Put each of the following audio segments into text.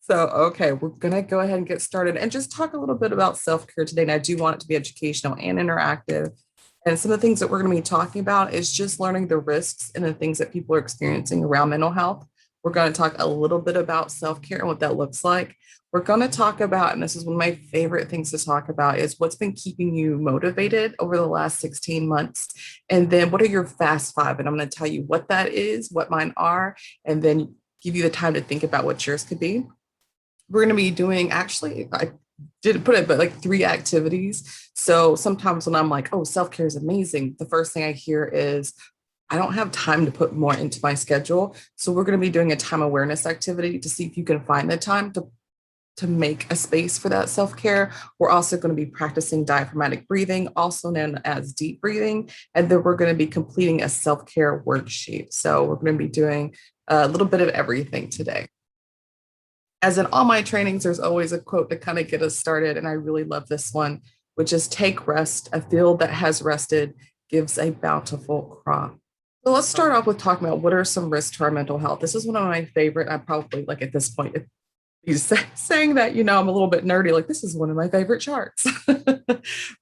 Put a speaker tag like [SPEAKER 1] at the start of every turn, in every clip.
[SPEAKER 1] Okay, we're going to go ahead and get started and just talk a little bit about self care today. And I do want it to be educational and interactive. And some of the things that we're going to be talking about is just learning the risks and the things that people are experiencing around mental health. We're going to talk a little bit about self care and what that looks like. We're going to talk about, and this is one of my favorite things to talk about, is what's been keeping you motivated over the last 16 months. And then what are your fast five? And I'm going to tell you what that is, what mine are, and then give you the time to think about what yours could be. We're going to be doing actually, I didn't put it, but like three activities. So sometimes when I'm like, oh, self care is amazing, the first thing I hear is, I don't have time to put more into my schedule. So we're going to be doing a time awareness activity to see if you can find the time to make a space for that self care. We're also going to be practicing diaphragmatic breathing, also known as deep breathing. And then we're going to be completing a self care worksheet. So we're going to be doing a little bit of everything today. As in all my trainings, there's always a quote to kind of get us started. And I really love this one, which is take rest. A field that has rested gives a bountiful crop. So let's start off with talking about what are some risks to our mental health. This is one of my favorite. I'm probably like at this point, if he's saying that, I'm a little bit nerdy, like this is one of my favorite charts.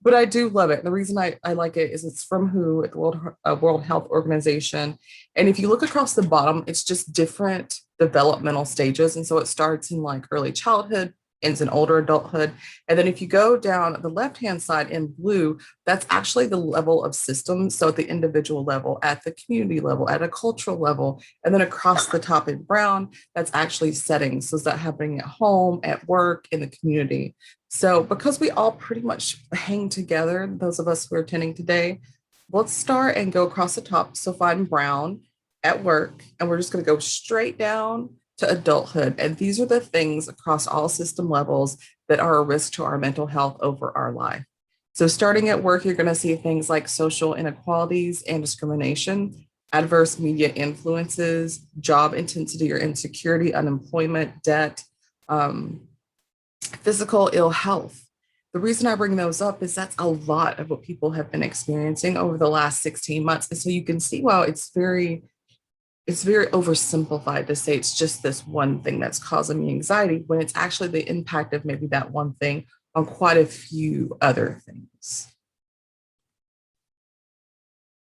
[SPEAKER 1] But I do love it. The reason I like it is it's from WHO, at the World Health Organization. And if you look across the bottom, it's just different developmental stages. And so it starts in like early childhood, ends in older adulthood. And then if you go down the left-hand side in blue, that's actually the level of systems. So at the individual level, at the community level, at a cultural level, and then across the top in brown, that's actually settings. So is that happening at home, at work, in the community? So because we all pretty much hang together, those of us who are attending today, let's start and go across the top. So find brown at work, and we're just going to go straight down to adulthood. And these are the things across all system levels that are a risk to our mental health over our life. So starting at work, you're going to see things like social inequalities and discrimination, adverse media influences, job intensity or insecurity, unemployment, debt, physical ill health. The reason I bring those up is that's a lot of what people have been experiencing over the last 16 months. And so you can see, wow, it's very oversimplified to say it's just this one thing that's causing me anxiety when it's actually the impact of maybe that one thing on quite a few other things.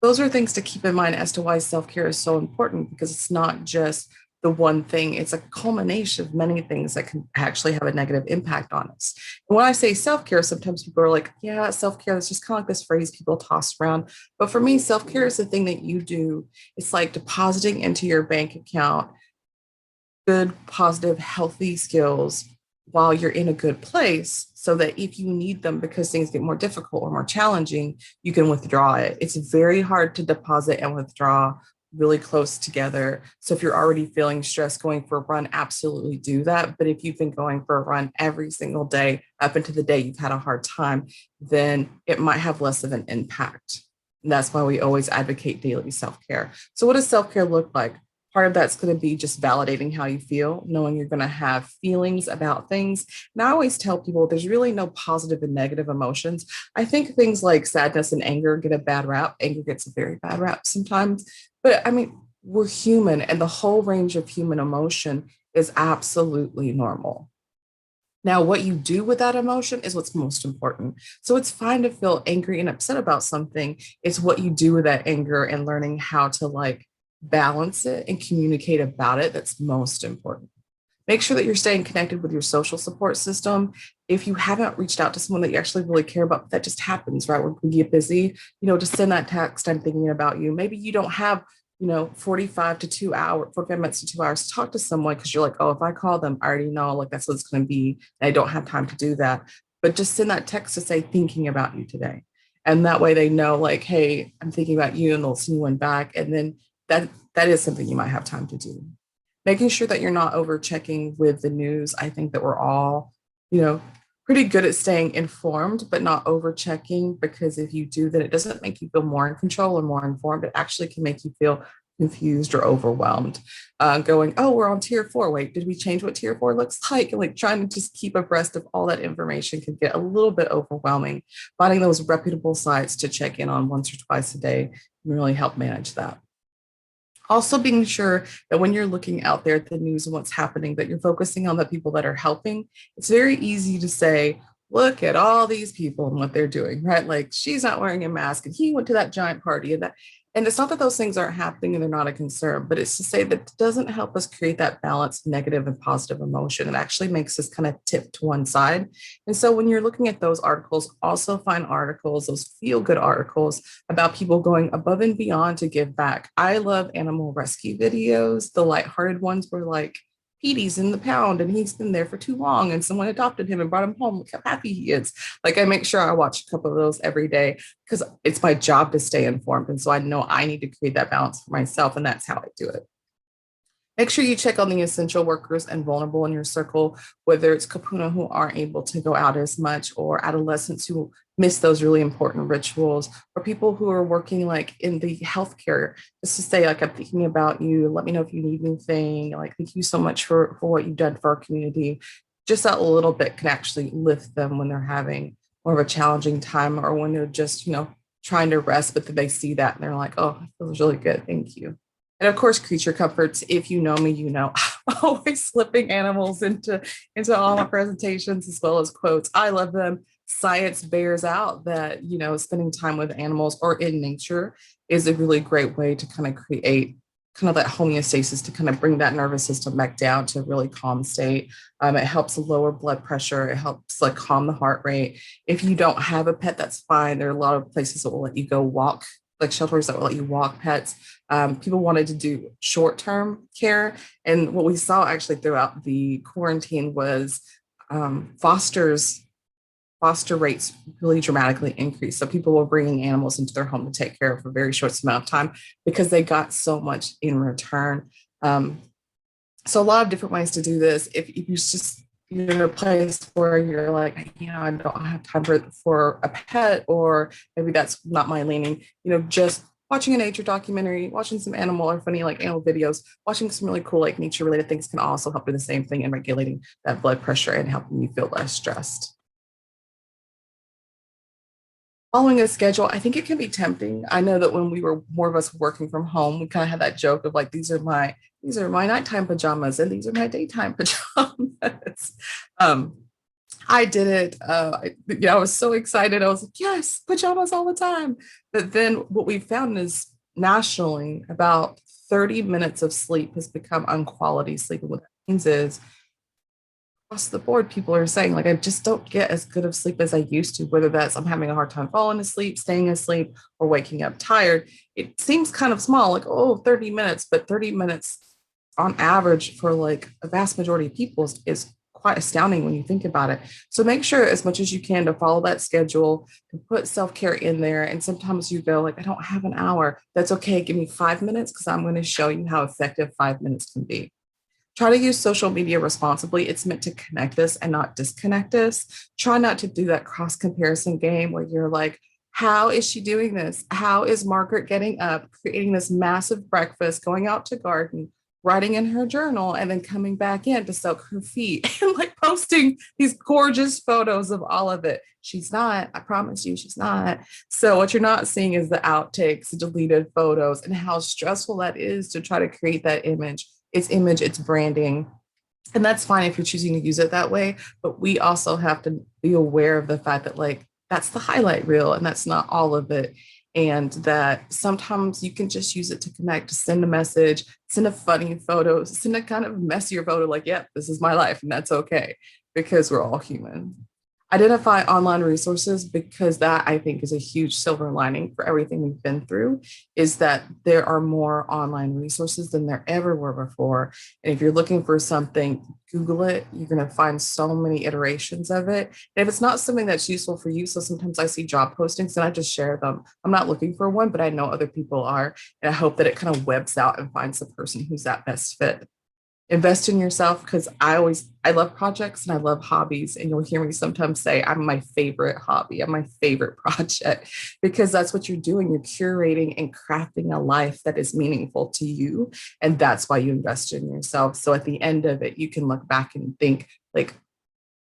[SPEAKER 1] Those are things to keep in mind as to why self-care is so important, because it's not just the one thing, it's a culmination of many things that can actually have a negative impact on us. And when I say self-care, sometimes people are like, yeah, self-care is just kind of like this phrase people toss around. But for me, self-care is the thing that you do. It's like depositing into your bank account good, positive, healthy skills while you're in a good place, so that if you need them because things get more difficult or more challenging, you can withdraw it. It's very hard to deposit and withdraw really close together. So if you're already feeling stressed going for a run, absolutely do that. But if you've been going for a run every single day up into the day you've had a hard time, then it might have less of an impact. And that's why we always advocate daily self-care. So what does self-care look like? Part of that's going to be just validating how you feel, knowing you're going to have feelings about things. And I always tell people there's really no positive and negative emotions. I think things like sadness and anger get a bad rap. Anger gets a very bad rap sometimes. But I mean, we're human, and the whole range of human emotion is absolutely normal. Now, what you do with that emotion is what's most important. So it's fine to feel angry and upset about something. It's what you do with that anger and learning how to like balance it and communicate about it that's most important. Make sure that you're staying connected with your social support system. If you haven't reached out to someone that you actually really care about, that just happens, right? When we get busy, just send that text, I'm thinking about you. Maybe you don't have 45 minutes to 2 hours to talk to someone because you're like, oh, if I call them, I already know like that's what it's going to be. And I don't have time to do that. But just send that text to say, thinking about you today. And that way they know like, hey, I'm thinking about you, and they'll send you one back. And then that is something you might have time to do. Making sure that you're not over checking with the news. I think that we're all, pretty good at staying informed, but not over checking, because if you do, then it doesn't make you feel more in control or more informed. It actually can make you feel confused or overwhelmed. Going, oh, we're on tier 4. Wait, did we change what tier 4 looks like? And like trying to just keep abreast of all that information can get a little bit overwhelming. Finding those reputable sites to check in on once or twice a day can really help manage that. Also being sure that when you're looking out there at the news and what's happening, that you're focusing on the people that are helping. It's very easy to say, look at all these people and what they're doing, right? Like she's not wearing a mask and he went to that giant party and that. And it's not that those things aren't happening and they're not a concern, but it's to say that it doesn't help us create that balanced negative and positive emotion. It actually makes us kind of tip to one side. And so when you're looking at those articles, also find articles, those feel good articles about people going above and beyond to give back. I love animal rescue videos. The lighthearted ones were like, Petey's in the pound and he's been there for too long and someone adopted him and brought him home. Look how happy he is. Like I make sure I watch a couple of those every day because it's my job to stay informed. And so I know I need to create that balance for myself. And that's how I do it. Make sure you check on the essential workers and vulnerable in your circle, whether it's kapuna who aren't able to go out as much, or adolescents who miss those really important rituals, or people who are working like in the healthcare, just to say, like, I'm thinking about you. Let me know if you need anything. Like, thank you so much for what you've done for our community. Just that little bit can actually lift them when they're having more of a challenging time or when they're just, trying to rest, but then they see that and they're like, oh, it feels really good. Thank you. And of course, creature comforts. If you know me, I'm always slipping animals into all my presentations as well as quotes. I love them. Science bears out that spending time with animals or in nature is a really great way to kind of create kind of that homeostasis to kind of bring that nervous system back down to a really calm state. It helps lower blood pressure. It helps like calm the heart rate. If you don't have a pet, that's fine. There are a lot of places that will let you go walk, like shelters that will let you walk pets. People wanted to do short-term care. And what we saw actually throughout the quarantine was fosters foster rates really dramatically increased. So people were bringing animals into their home to take care of for a very short amount of time because they got so much in return. So a lot of different ways to do this. If you just you're in a place where you're like, I don't have time for a pet, or maybe that's not my leaning, just watching a nature documentary, watching some animal or funny like animal videos, watching some really cool like nature related things can also help do the same thing in regulating that blood pressure and helping you feel less stressed. Following a schedule, I think it can be tempting. I know that when we were more of us working from home, we kind of had that joke of like, these are my nighttime pajamas and these are my daytime pajamas. um, I did it. I was so excited. I was like, yes, pajamas all the time. But then what we found is nationally, about 30 minutes of sleep has become unquality sleep. And what that means is across the board, people are saying, like, I just don't get as good of sleep as I used to, whether that's I'm having a hard time falling asleep, staying asleep, or waking up tired. It seems kind of small, like, oh, 30 minutes, but 30 minutes on average for like a vast majority of people is quite astounding when you think about it. So make sure as much as you can to follow that schedule, to put self-care in there. And sometimes you go like, I don't have an hour. That's okay. Give me 5 minutes because I'm going to show you how effective 5 minutes can be. Try to use social media responsibly. It's meant to connect us and not disconnect us. Try not to do that cross comparison game where you're like, how is she doing this? How is Margaret getting up, creating this massive breakfast, going out to garden, writing in her journal, and then coming back in to soak her feet and like posting these gorgeous photos of all of it? She's not, I promise you, she's not. So, what you're not seeing is the outtakes, the deleted photos, and how stressful that is to try to create that image, it's branding. And that's fine if you're choosing to use it that way. But we also have to be aware of the fact that, like, that's the highlight reel and that's not all of it. And that sometimes you can just use it to connect, to send a message, send a funny photo, send a kind of messier photo, like, yep, this is my life. And that's okay because we're all human. Identify online resources, because that I think is a huge silver lining for everything we've been through, is that there are more online resources than there ever were before. And if you're looking for something, Google it. You're going to find so many iterations of it. And if it's not something that's useful for you, so sometimes I see job postings and I just share them. I'm not looking for one, but I know other people are. And I hope that it kind of webs out and finds the person who's that best fit. Invest in yourself, because I love projects and I love hobbies, and you'll hear me sometimes say I'm my favorite hobby, I'm my favorite project, because that's what you're doing. You're curating and crafting a life that is meaningful to you, and that's why you invest in yourself. So at the end of it, you can look back and think like,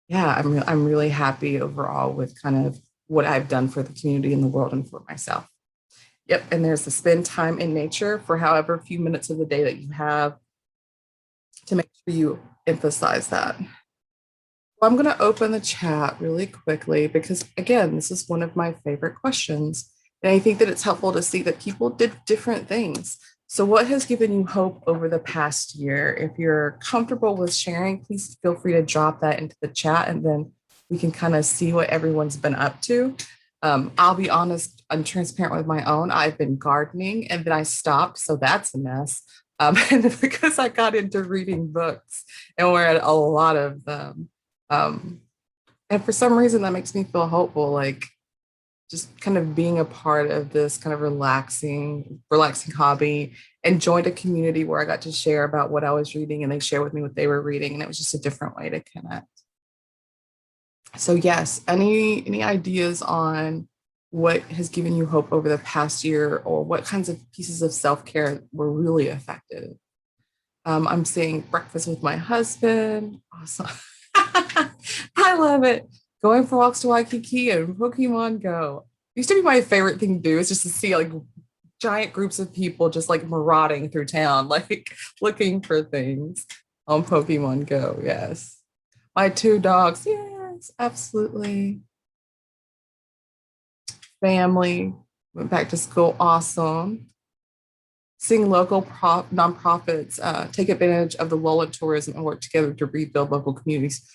[SPEAKER 1] yeah, I'm really happy overall with kind of what I've done for the community and the world and for myself. Yep. And there's the spend time in nature for however few minutes of the day that you have to make sure you emphasize that. Well, I'm going to open the chat really quickly because, again, this is one of my favorite questions. And I think that it's helpful to see that people did different things. So, what has given you hope over the past year? If you're comfortable with sharing, please feel free to drop that into the chat and then we can kind of see what everyone's been up to. I'll be honest, I'm transparent with my own. I've been gardening and then I stopped. So, that's a mess. And because I got into reading books and read a lot of them. Um, and for some reason, that makes me feel hopeful, like just kind of being a part of this kind of relaxing hobby and joined a community where I got to share about what I was reading and they share with me what they were reading. And it was just a different way to connect. So yes, any ideas on what has given you hope over the past year or what kinds of pieces of self-care were really effective? I'm seeing breakfast with my husband. Awesome. I love it. Going for walks to Waikiki and Pokemon Go. Used to be my favorite thing to do is just to see like giant groups of people just like marauding through town, like looking for things on Pokemon Go. Yes. My two dogs. Yes, absolutely. Family. Went back to school. Awesome. Seeing local nonprofits take advantage of the lull in tourism and work together to rebuild local communities.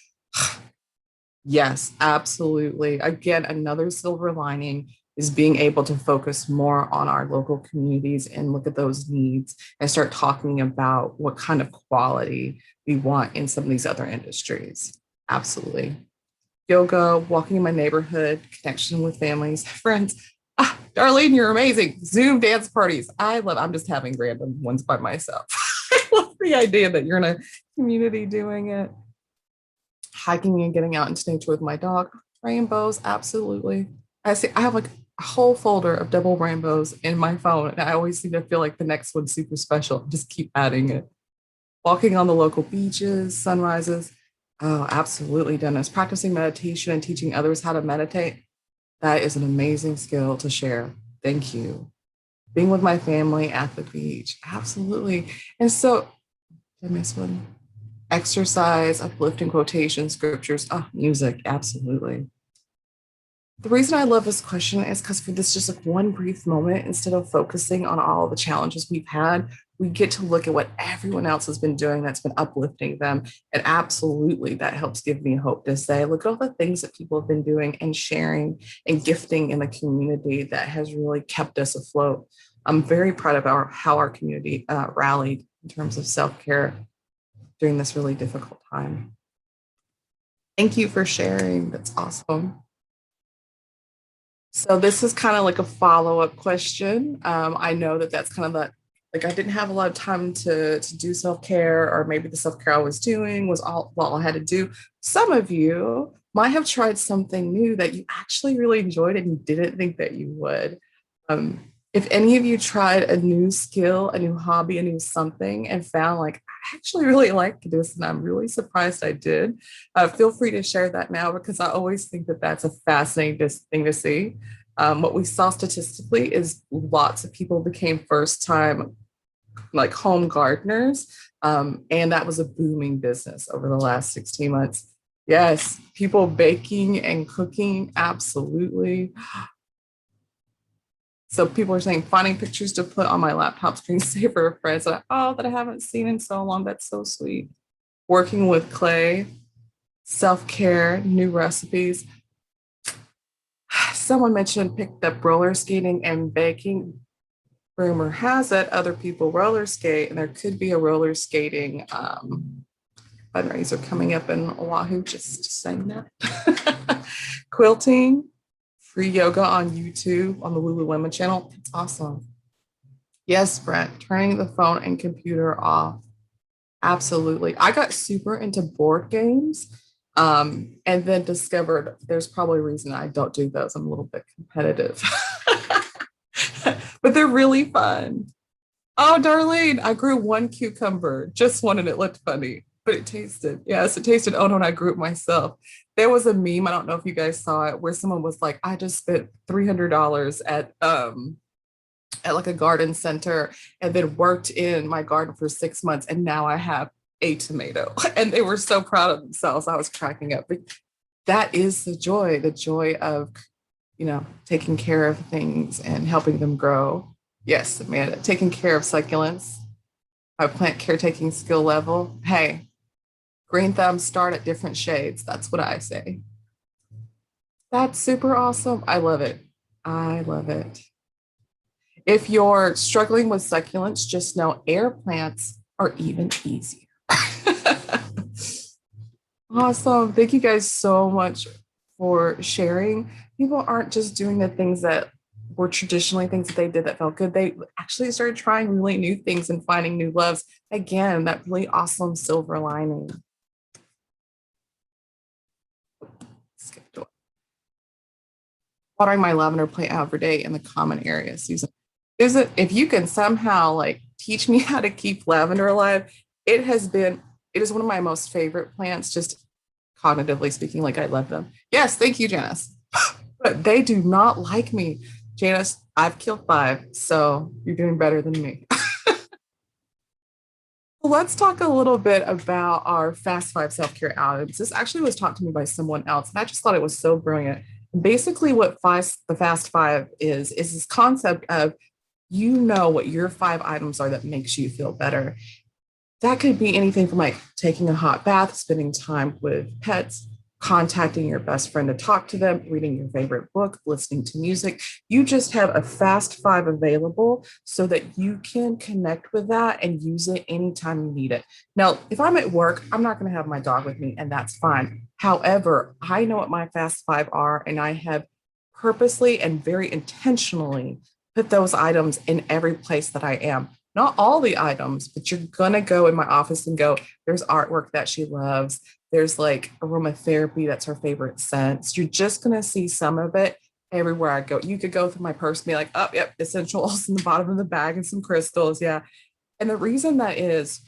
[SPEAKER 1] Yes, absolutely. Again, another silver lining is being able to focus more on our local communities and look at those needs and start talking about what kind of quality we want in some of these other industries. Absolutely. Yoga, walking in my neighborhood, connection with families, friends. Ah, Darlene, you're amazing. Zoom dance parties. I'm just having random ones by myself. I love the idea that you're in a community doing it. Hiking and getting out into nature with my dog. Rainbows, absolutely. I have like a whole folder of double rainbows in my phone, and I always seem to feel like the next one's super special. Just keep adding it. Walking on the local beaches, sunrises. Oh, absolutely, Dennis. Practicing meditation and teaching others how to meditate. That is an amazing skill to share. Thank you. Being with my family at the beach. Absolutely. And so, did I miss one? Exercise, uplifting quotations, scriptures, music, absolutely. The reason I love this question is because for this just like one brief moment, instead of focusing on all the challenges we've had, we get to look at what everyone else has been doing that's been uplifting them. And absolutely, that helps give me hope to say, look at all the things that people have been doing and sharing and gifting in the community that has really kept us afloat. I'm very proud of how our community rallied in terms of self care during this really difficult time. Thank you for sharing. That's awesome. So this is kind of like a follow-up question. I know that that's kind of like I didn't have a lot of time to do self-care, or maybe the self-care I was doing was all I had to do. Some of you might have tried something new that you actually really enjoyed and you didn't think that you would. If any of you tried a new skill, a new hobby, a new something, and found like, I actually really like this, and I'm really surprised I did, feel free to share that now because I always think that that's a fascinating thing to see. What we saw statistically is lots of people became first time like home gardeners, and that was a booming business over the last 16 months. Yes, people baking and cooking, absolutely. So people are saying finding pictures to put on my laptop screensaver of friends that I haven't seen in so long. That's so sweet. Working with clay, self-care, new recipes. Someone mentioned picked up roller skating and baking. Rumor has it other people roller skate, and there could be a roller skating fundraiser coming up in Oahu. Just saying that. Quilting, free yoga on YouTube on the Lululemon channel. It's awesome. Yes, Brent, turning the phone and computer off. Absolutely. I got super into board games, and then discovered there's probably a reason I don't do those. I'm a little bit competitive, but they're really fun. Oh, Darlene, I grew one cucumber, just one, and it looked funny, but it tasted, yes, it tasted, oh no, and I grew it myself. There was a meme, I don't know if you guys saw it, where someone was like, I just spent $300 at at like a garden center and then worked in my garden for 6 months. And now I have a tomato. And they were so proud of themselves. I was cracking up. But that is the joy of, taking care of things and helping them grow. Yes, Amanda, taking care of succulents, my plant caretaking skill level. Hey, green thumbs start at different shades. That's what I say. That's super awesome. I love it. I love it. If you're struggling with succulents, just know air plants are even easier. Awesome. Thank you guys so much for sharing. People aren't just doing the things that were traditionally things that they did that felt good. They actually started trying really new things and finding new loves. Again, that really awesome silver lining. Watering my lavender plant every day in the common area, Susan. Is it if you can somehow like teach me how to keep lavender alive, it is one of my most favorite plants, just cognitively speaking, like I love them. Yes, thank you, Janice. But they do not like me. Janice, I've killed 5, so you're doing better than me. Let's talk a little bit about our Fast Five self care items. This actually was taught to me by someone else, and I just thought it was so brilliant. Basically, the Fast Five is this concept of what your 5 items are that makes you feel better. That could be anything from like taking a hot bath, spending time with pets, contacting your best friend to talk to them, reading your favorite book, listening to music. You just have a fast 5 available so that you can connect with that and use it anytime you need it. Now, if I'm at work, I'm not going to have my dog with me, and that's fine. However, I know what my fast 5 are, and I have purposely and very intentionally put those items in every place that I am. Not all the items, but you're going to go in my office and go, there's artwork that she loves. There's like aromatherapy, that's her favorite scent. You're just going to see some of it everywhere I go. You could go through my purse and be like, oh, yep, essentials in the bottom of the bag and some crystals. Yeah. And the reason that is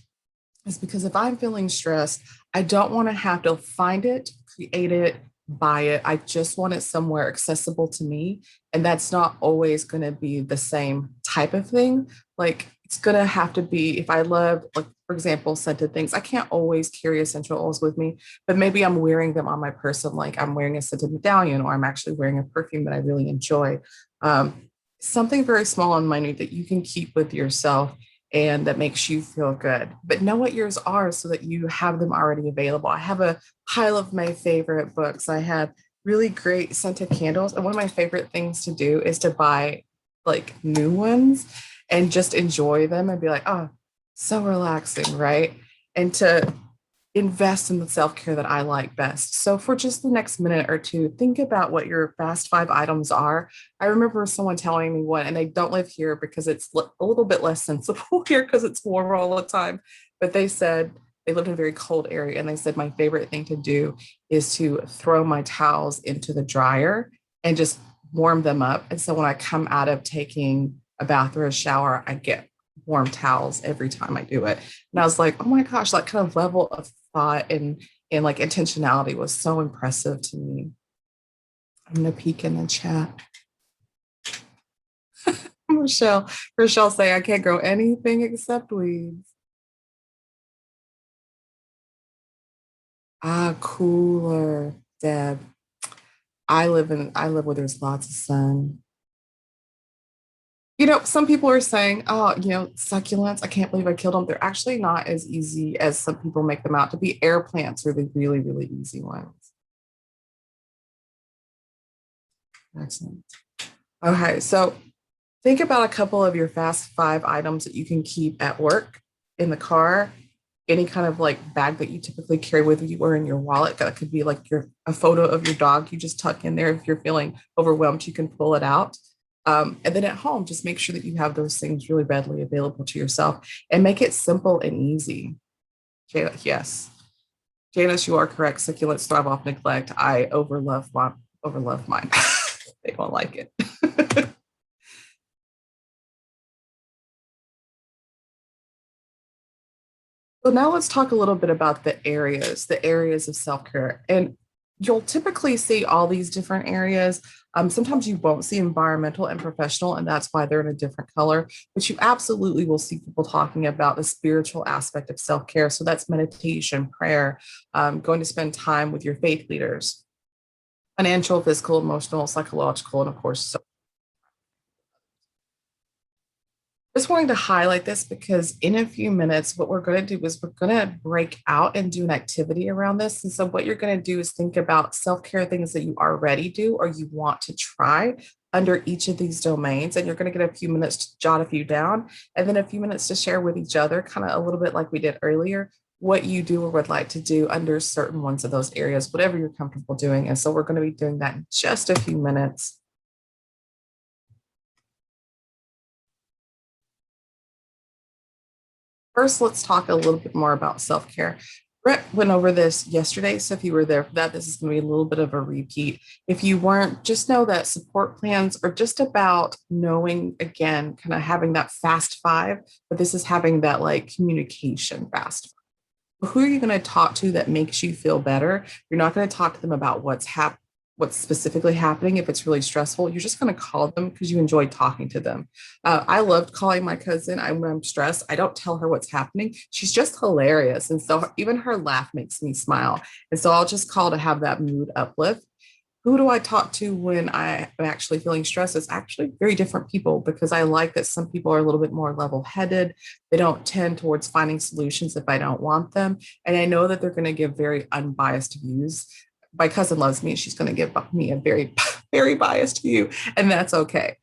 [SPEAKER 1] because if I'm feeling stressed, I don't want to have to find it, create it, buy it. I just want it somewhere accessible to me. And that's not always going to be the same type of thing. Like it's going to have to be, if I love, like, for example, scented things, I can't always carry essential oils with me, but maybe I'm wearing them on my person. Like I'm wearing a scented medallion, or I'm actually wearing a perfume that I really enjoy. Something very small and minute that you can keep with yourself and that makes you feel good. But know what yours are so that you have them already available. I have a pile of my favorite books. I have really great scented candles. And one of my favorite things to do is to buy like new ones and just enjoy them and be like, oh, so relaxing, right? And to invest in the self care that I like best. So, for just the next minute or two, think about what your fast 5 items are. I remember someone telling me one, and they don't live here because it's a little bit less sensible here because it's warm all the time. But they said they lived in a very cold area, and they said my favorite thing to do is to throw my towels into the dryer and just warm them up. And so when I come out of taking a bath or a shower, I get warm towels every time I do it. And I was like, oh my gosh, that kind of level of thought and like intentionality was so impressive to me. I'm gonna peek in the chat. Rochelle say I can't grow anything except weeds. Ah, cooler, Deb. I live where there's lots of sun. Some people are saying, oh, succulents, I can't believe I killed them. They're actually not as easy as some people make them out to be. Air plants are the really, really easy ones. Excellent. Okay, so think about a couple of your fast 5 items that you can keep at work, in the car, any kind of like bag that you typically carry with you or in your wallet. That could be like a photo of your dog you just tuck in there. If you're feeling overwhelmed, you can pull it out. And then at home, just make sure that you have those things really readily available to yourself and make it simple and easy. Yes. Janice, you are correct. Succulents thrive off neglect. I overlove mine. They don't like it. So now let's talk a little bit about the areas of self-care. And you'll typically see all these different areas. Sometimes you won't see environmental and professional, and that's why they're in a different color. But you absolutely will see people talking about the spiritual aspect of self care. So that's meditation, prayer, going to spend time with your faith leaders, financial, physical, emotional, psychological, and of course, just wanting to highlight this because in a few minutes, what we're going to do is we're going to break out and do an activity around this. And so, what you're going to do is think about self care things that you already do or you want to try under each of these domains. And you're going to get a few minutes to jot a few down and then a few minutes to share with each other, kind of a little bit like we did earlier, what you do or would like to do under certain ones of those areas, whatever you're comfortable doing. And so, we're going to be doing that in just a few minutes. First, let's talk a little bit more about self care. Brett went over this yesterday. So if you were there for that, this is going to be a little bit of a repeat. If you weren't, just know that support plans are just about knowing, again, kind of having that fast five, but this is having that like communication fast. Who are you going to talk to that makes you feel better? You're not going to talk to them about what's specifically happening. If it's really stressful, you're just going to call them because you enjoy talking to them. I loved calling my cousin. When I'm stressed, I don't tell her what's happening. She's just hilarious. And so even her laugh makes me smile. And so I'll just call to have that mood uplift. Who do I talk to when I am actually feeling stressed? It's actually very different people because I like that some people are a little bit more level headed. They don't tend towards finding solutions if I don't want them. And I know that they're going to give very unbiased views. My cousin loves me. She's going to give me a very, very biased view, and that's okay.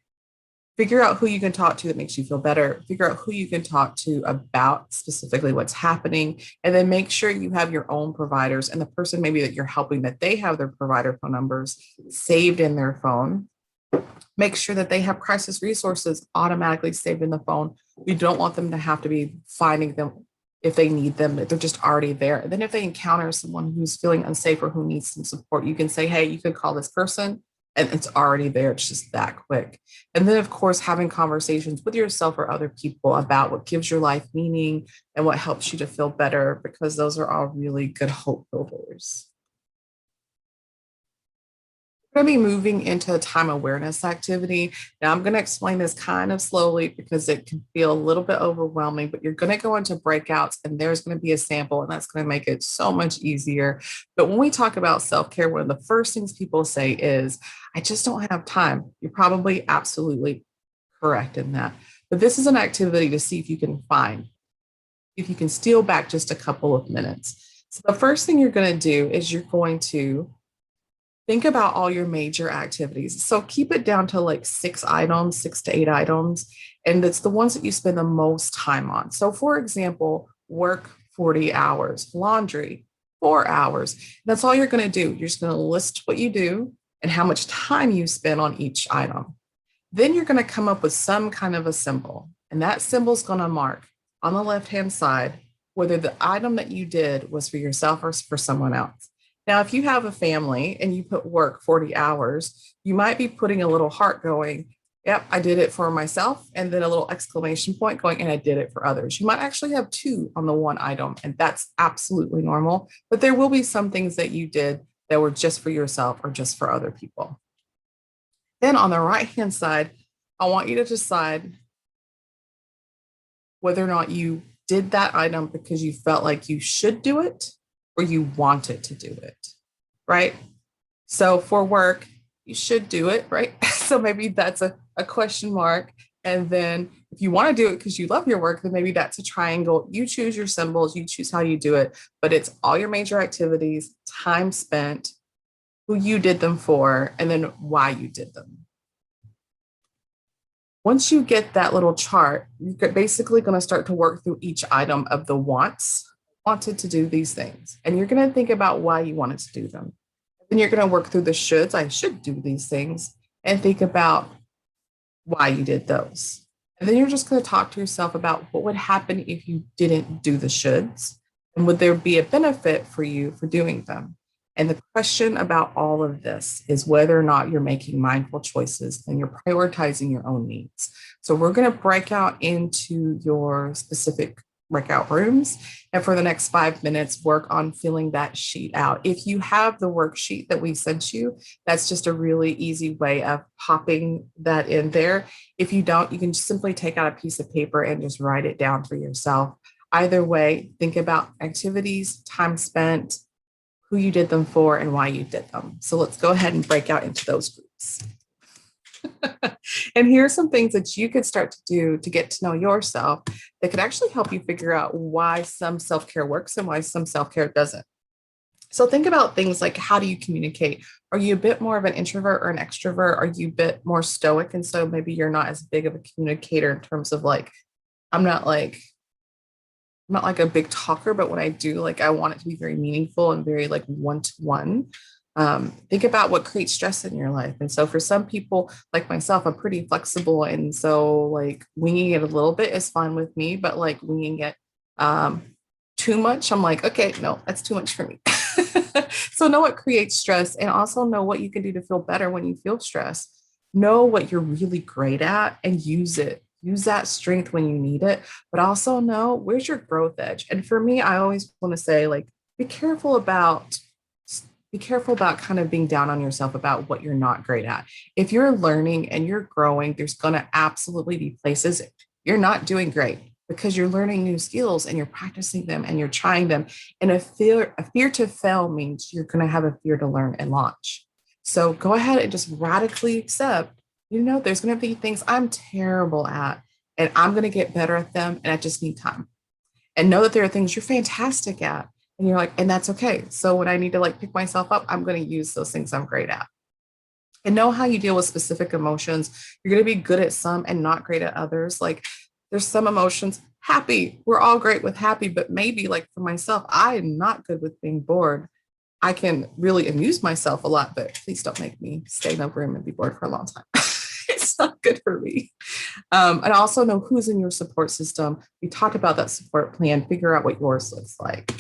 [SPEAKER 1] Figure out who you can talk to that makes you feel better. Figure out who you can talk to about specifically what's happening, and then make sure you have your own providers and the person maybe that you're helping that they have their provider phone numbers saved in their phone. Make sure that they have crisis resources automatically saved in the phone. We don't want them to have to be finding them if they need them, they're just already there. And then if they encounter someone who's feeling unsafe or who needs some support, you can say, hey, you can call this person and it's already there. It's just that quick. And then, of course, having conversations with yourself or other people about what gives your life meaning and what helps you to feel better, because those are all really good hope builders. We're going to be moving into a time awareness activity. Now, I'm going to explain this kind of slowly because it can feel a little bit overwhelming, but you're going to go into breakouts and there's going to be a sample, and that's going to make it so much easier. But when we talk about self care, one of the first things people say is, I just don't have time. You're probably absolutely correct in that. But this is an activity to see if you can if you can steal back just a couple of minutes. So, the first thing you're going to do is you're going to think about all your major activities. So keep it down to like 6 items, 6 to 8 items. And it's the ones that you spend the most time on. So, for example, work 40 hours, laundry 4 hours. That's all you're going to do. You're just going to list what you do and how much time you spend on each item. Then you're going to come up with some kind of a symbol. And that symbol is going to mark on the left hand side whether the item that you did was for yourself or for someone else. Now, if you have a family and you put work 40 hours, you might be putting a little heart going, yep, I did it for myself. And then a little exclamation point going, and I did it for others. You might actually have two on the one item, and that's absolutely normal. But there will be some things that you did that were just for yourself or just for other people. Then on the right hand side, I want you to decide whether or not you did that item because you felt like you should do it or you wanted to do it, right? So for work, you should do it, right? So maybe that's a question mark. And then if you want to do it because you love your work, then maybe that's a triangle. You choose your symbols, you choose how you do it, but it's all your major activities, time spent, who you did them for, and then why you did them. Once you get that little chart, you're basically going to start to work through each item of the wants, wanted to do these things. And you're going to think about why you wanted to do them. Then you're going to work through the shoulds. I should do these things, and think about why you did those. And then you're just going to talk to yourself about what would happen if you didn't do the shoulds, and would there be a benefit for you for doing them? And the question about all of this is whether or not you're making mindful choices and you're prioritizing your own needs. So we're going to break out into your specific breakout rooms. And for the next 5 minutes, work on filling that sheet out. If you have the worksheet that we sent you, that's just a really easy way of popping that in there. If you don't, you can just simply take out a piece of paper and just write it down for yourself. Either way, think about activities, time spent, who you did them for, and why you did them. So let's go ahead and break out into those groups. And here are some things that you could start to do to get to know yourself that could actually help you figure out why some self-care works and why some self-care doesn't. So think about things like, how do you communicate? Are you a bit more of an introvert or an extrovert? Are you a bit more stoic? And so maybe you're not as big of a communicator in terms of like, I'm not like a big talker, but when I do, like, I want it to be very meaningful and very like one-to-one. Think about what creates stress in your life. And so for some people like myself, I'm pretty flexible. And so like winging it a little bit is fine with me, but like winging it too much, I'm like, okay, no, that's too much for me. So know what creates stress, and also know what you can do to feel better when you feel stressed. Know what you're really great at and use it. Use that strength when you need it, but also know where's your growth edge. And for me, I always want to say, like, be careful about kind of being down on yourself about what you're not great at. If you're learning and you're growing, there's going to absolutely be places you're not doing great because you're learning new skills and you're practicing them and you're trying them. And a fear to fail means you're going to have a fear to learn and launch. So go ahead and just radically accept, there's going to be things I'm terrible at and I'm going to get better at them. And I just need time. And know that there are things you're fantastic at. And you're like, and that's okay. So when I need to like pick myself up, I'm going to use those things I'm great at. And know how you deal with specific emotions. You're going to be good at some and not great at others. Like there's some emotions, happy. We're all great with happy, but maybe like for myself, I'm not good with being bored. I can really amuse myself a lot, but please don't make me stay in a room and be bored for a long time. It's not good for me. And also know who's in your support system. We talked about that support plan, figure out what yours looks like.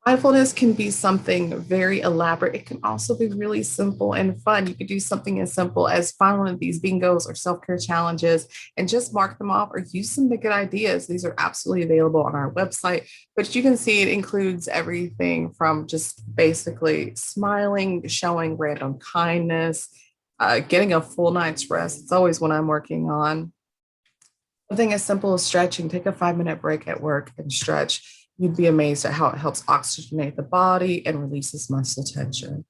[SPEAKER 1] Mindfulness can be something very elaborate. It can also be really simple and fun. You could do something as simple as find one of these bingos or self-care challenges and just mark them off or use some good ideas. These are absolutely available on our website, but you can see it includes everything from just basically smiling, showing random kindness, getting a full night's rest. It's always what I'm working on. Something as simple as stretching. Take a 5-minute break at work and stretch. You'd be amazed at how it helps oxygenate the body and releases muscle tension.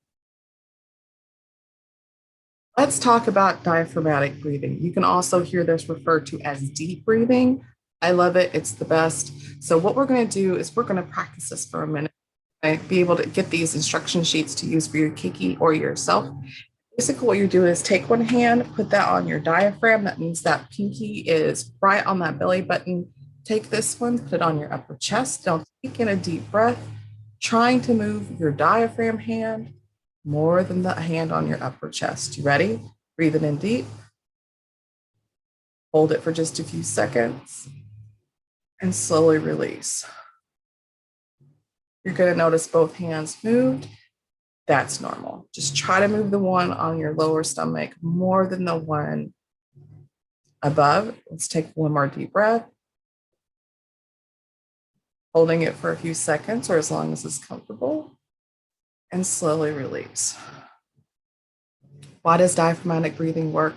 [SPEAKER 1] Let's talk about diaphragmatic breathing. You can also hear this referred to as deep breathing. I love it. It's the best. So what we're going to do is we're going to practice this for a minute. Be able to get these instruction sheets to use for your kiki or yourself. Basically, what you're doing is take one hand, put that on your diaphragm. That means that pinky is right on that belly button. Take this one, put it on your upper chest. Now take in a deep breath, trying to move your diaphragm hand more than the hand on your upper chest. You ready? Breathe it in deep. Hold it for just a few seconds and slowly release. You're going to notice both hands moved. That's normal. Just try to move the one on your lower stomach more than the one above. Let's take one more deep breath. Holding it for a few seconds or as long as it's comfortable, and slowly release. Why does diaphragmatic breathing work?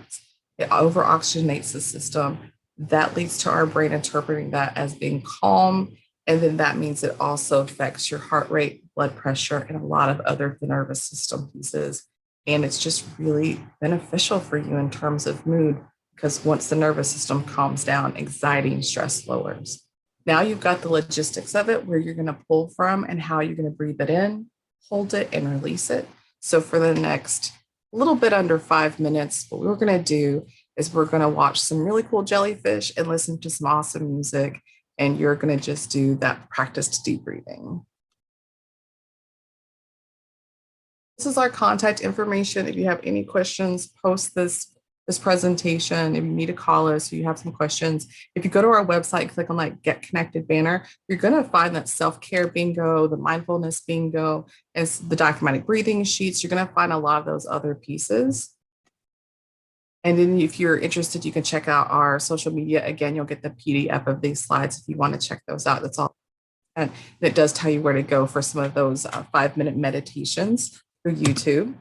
[SPEAKER 1] It over-oxygenates the system. That leads to our brain interpreting that as being calm, and then that means it also affects your heart rate, blood pressure, and a lot of other nervous system pieces. And it's just really beneficial for you in terms of mood, because once the nervous system calms down, anxiety and stress lowers. Now you've got the logistics of it, where you're going to pull from and how you're going to breathe it in, hold it, and release it. So for the next little bit under 5 minutes, what we're going to do is we're going to watch some really cool jellyfish and listen to some awesome music. And you're going to just do that practiced deep breathing. This is our contact information. If you have any questions, post this presentation. If you need to call us, or you have some questions, if you go to our website, click on like Get Connected banner, you're going to find that self-care bingo, the mindfulness bingo, and the diaphragmatic breathing sheets. You're going to find a lot of those other pieces. And then if you're interested, you can check out our social media. Again, you'll get the PDF of these slides if you want to check those out. That's all. And it does tell you where to go for some of those 5-minute meditations through YouTube.